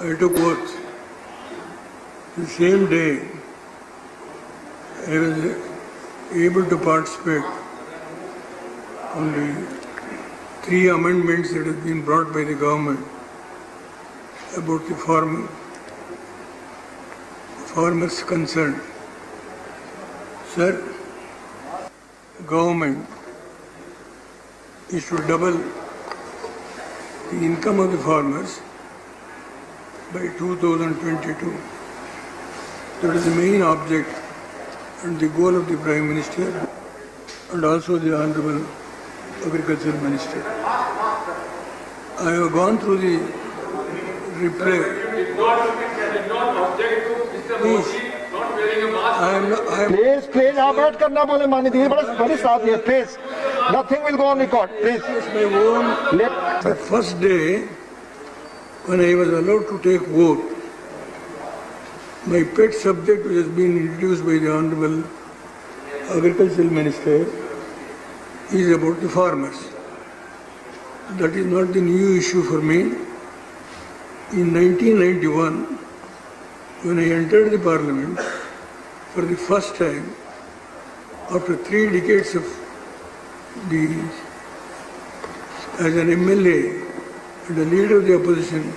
I took oath. The same day, I was able to participate on the 3 amendments that have been brought by the government about the farmers concerned. Sir, government is to double the income of the farmers by 2022. That is the main object and the goal of the Prime Minister and also the Honorable Agriculture Minister. I have gone through the reply. Please, please, आप बैठ करना बोले मानी दी बड़ी साथ है. Please, nothing will go on record. Please. My own. The first day when I was allowed to take vote, my pet subject which has been introduced by the Honorable Agricultural Minister is about the farmers. That is not the new issue for me. In 1991, when I entered the Parliament, for the first time, after 3 decades of as an MLA and a leader of the opposition,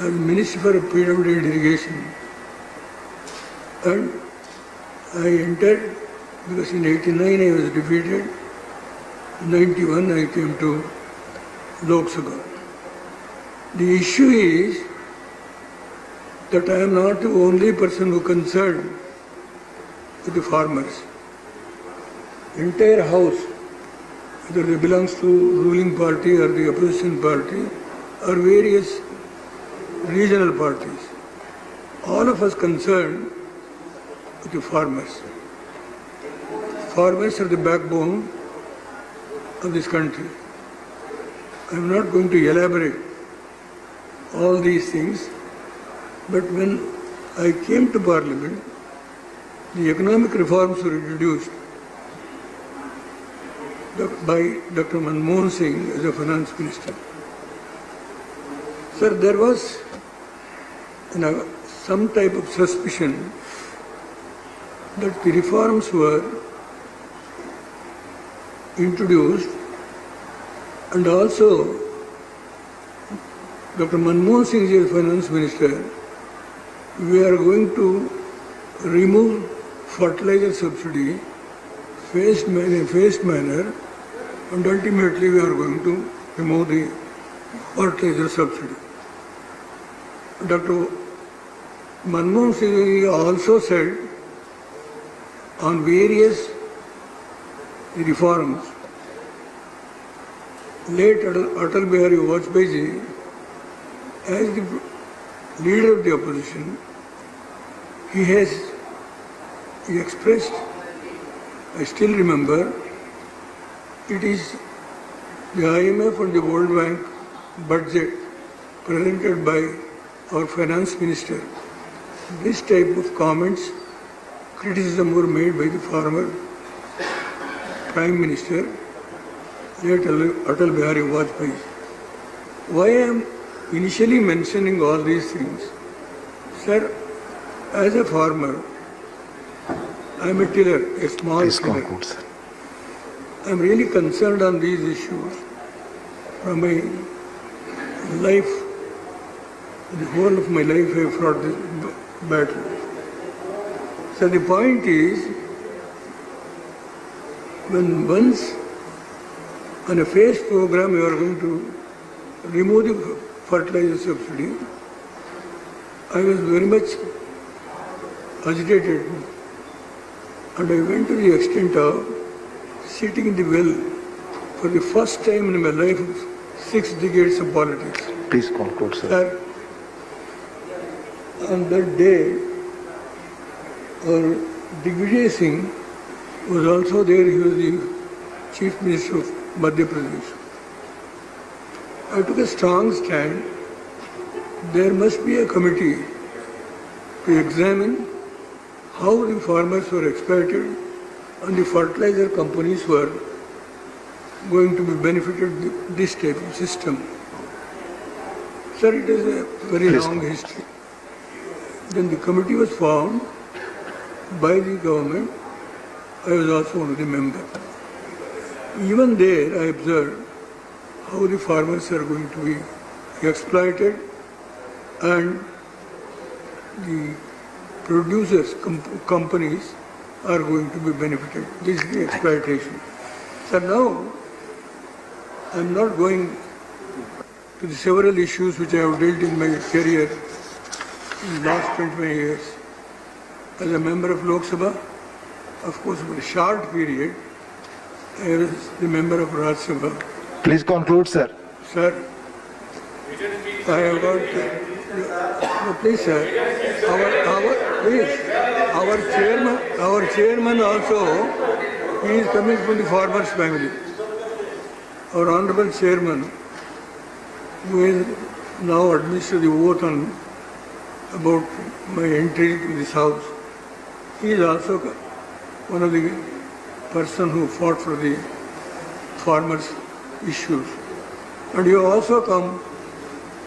as Minister for PWD and Irrigation, and I entered because in 89 I was defeated, in 91 I came to Lok Sabha. The issue is that I am not the only person who concerned with the farmers. Entire house, whether it belongs to ruling party or the opposition party or various regional parties, all of us concerned with the farmers. Farmers are the backbone of this country. I am not going to elaborate all these things, but when I came to Parliament, the economic reforms were introduced by Dr. Manmohan Singh as a finance minister. Sir, there was some type of suspicion that the reforms were introduced and also Dr. Manmohan Singh is finance minister. We are going to remove fertilizer subsidy in a phased manner, and ultimately we are going to remove the fertilizer subsidy. Dr. Manmohan Singh also said on various reforms, late Atal Bihari Vajpayee, as the leader of the opposition, he expressed, I still remember, it is the IMF and the World Bank budget presented by our finance minister. This type of comments, criticism were made by the former Prime Minister, late Atal Bihari Vajpayee. Why I am initially mentioning all these things? Sir, as a farmer, I am a tiller, a small tiller. I am really concerned on these issues from my life. The whole of my life I have fought this battle. So the point is, when once on a phased program you are going to remove the fertilizer subsidy, I was very much agitated, and I went to the extent of sitting in the well for the first time in my life of 6 decades of politics. Please conclude, sir. On that day, Digvijay Singh was also there. He was the Chief Minister of Madhya Pradesh. I took a strong stand. There must be a committee to examine how the farmers were exploited and the fertilizer companies were going to be benefited this type of system. Sir, it is a very Please. long history. Then the committee was formed by the government. I was also one of the members. Even there, I observed how the farmers are going to be exploited and the producers, companies are going to be benefited. This is the exploitation. So now, I am not going to the several issues which I have dealt in my career in the last 25 years. As a member of Lok Sabha, of course, for a short period, I was the member of Rajya Sabha. Please conclude, sir. Sir, I have got, no, please, sir, our chairman also, he is coming from the farmers' family. Our honorable chairman, who is now administered the oath on about my entry to this house, he is also one of the person who fought for the farmers' issues. And you also come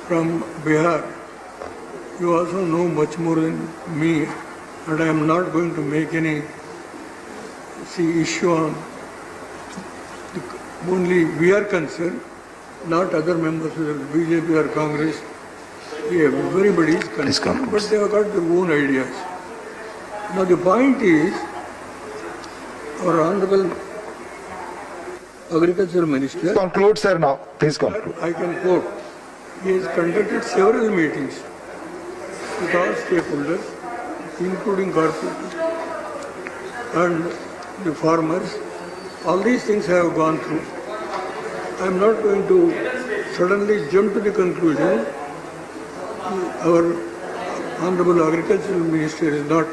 from Bihar. You also know much more than me, and I am not going to make any issue on only we are concerned, not other members of the BJP or Congress. Everybody is concerned, but they have got their own ideas. Now the point is, our Honorable Agriculture Minister, Conclude, sir, now. Please conclude. I can quote, he has conducted several meetings with all stakeholders, including corporates and the farmers. All these things I have gone through. I am not going to suddenly jump to the conclusion. Our Honorable Agricultural Minister is not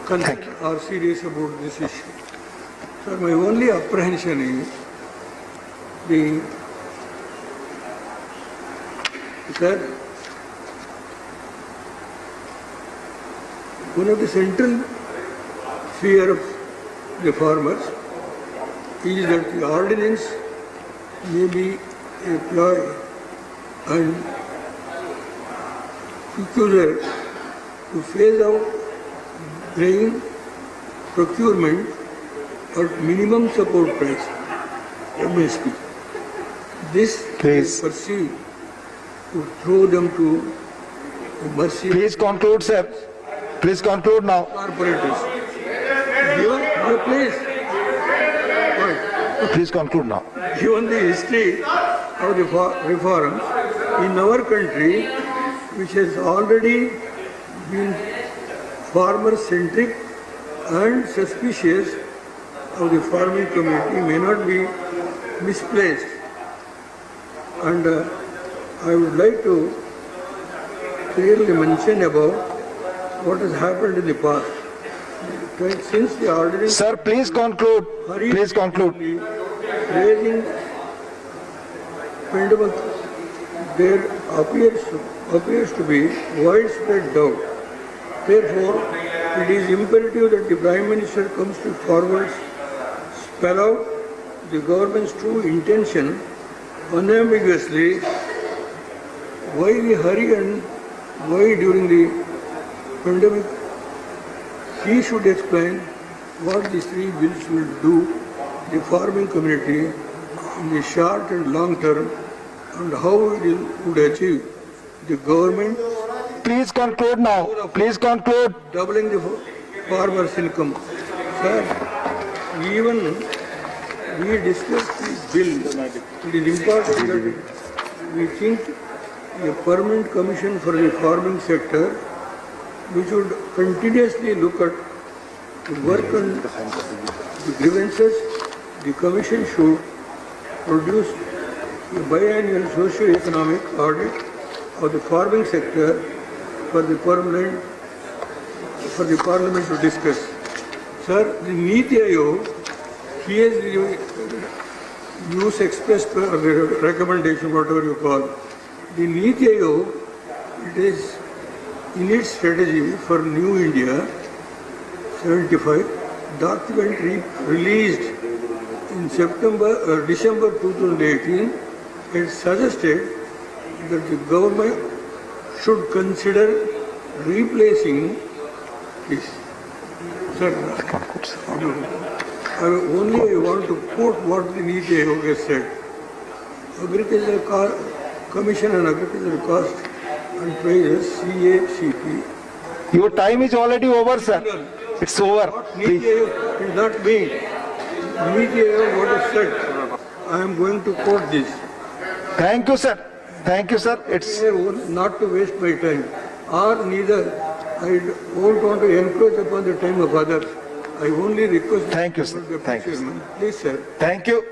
concerned or serious about this issue. So my only apprehension is that one of the central fear of the farmers is that the ordinance may be employed and peculiar to phase out grain procurement at minimum support price, MSP. This is perceived to throw them to the mercy. Please conclude, sir. Please conclude now. Corporators. Your place. Please conclude now. Given the history of the reforms in our country, which has already been farmer-centric and suspicious of the farming community, may not be misplaced. And I would like to clearly mention about what has happened in the past. Since the ordinance... Sir, please conclude. Please conclude. Raising pandemic, there appears to be widespread doubt. Therefore, it is imperative that the Prime Minister comes to forward, spell out the government's true intention unambiguously. Why the hurry and why during the pandemic? He should explain what these three bills will do the farming community in the short and long term and how it would achieve the government. Please conclude now. Please conclude. Doubling the farmers' income. Sir, even we discussed this bill, it is important that we think a permanent commission for the farming sector, which would continuously look at the work on the grievances. The commission should produce a biannual socio-economic audit of the farming sector for the parliament to discuss. Sir, the Niti Aayog, he has views expressed or the recommendation, whatever you call. The Niti Aayog, it is in its strategy for New India 75 document released in December 2018, it suggested that the government should consider replacing this. Sir, I want to quote what the Niti Aayog has said. Commission on Agricultural Cost and Prices, CACP. Your time is already over, sir. It's over. Niti Please. Aayog is not me. Niti Aayog what has said. I am going to quote this. Thank you, sir. Thank you, sir. It's Not to waste my time, or neither I don't want to encroach upon the time of others. I only request. Thank you, sir. Deputy Thank you, sir. Chairman. Please, sir. thank you.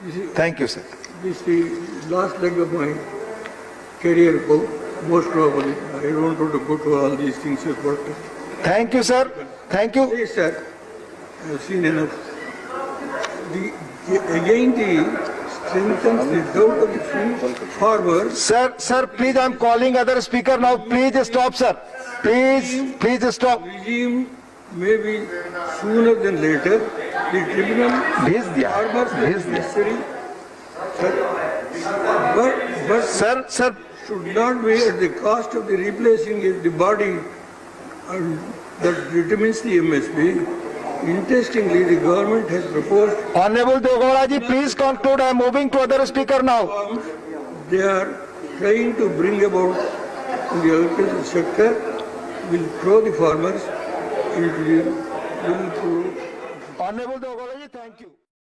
This is, Thank you, sir. this is the last leg of my career, most probably. I don't want to go to all these things. But Thank you, sir. Thank you. please, sir, I have seen enough. Again, the strengthens the doubt of the farmers. Sir, please, I'm calling other speaker now. Please stop, sir. Please stop. Regime may be sooner than later. The tribunal भेज दिया, farmers भेज is दिया। necessary, but Sir, should not be at the cost of the replacing the body and that determines the MSP. Interestingly, the government has proposed Honorable Deogoda ji, please conclude. I'm moving to other speaker now. they are trying to bring about in the agricultural sector will throw the farmers into the will through Honorable Deogoda ji, thank you.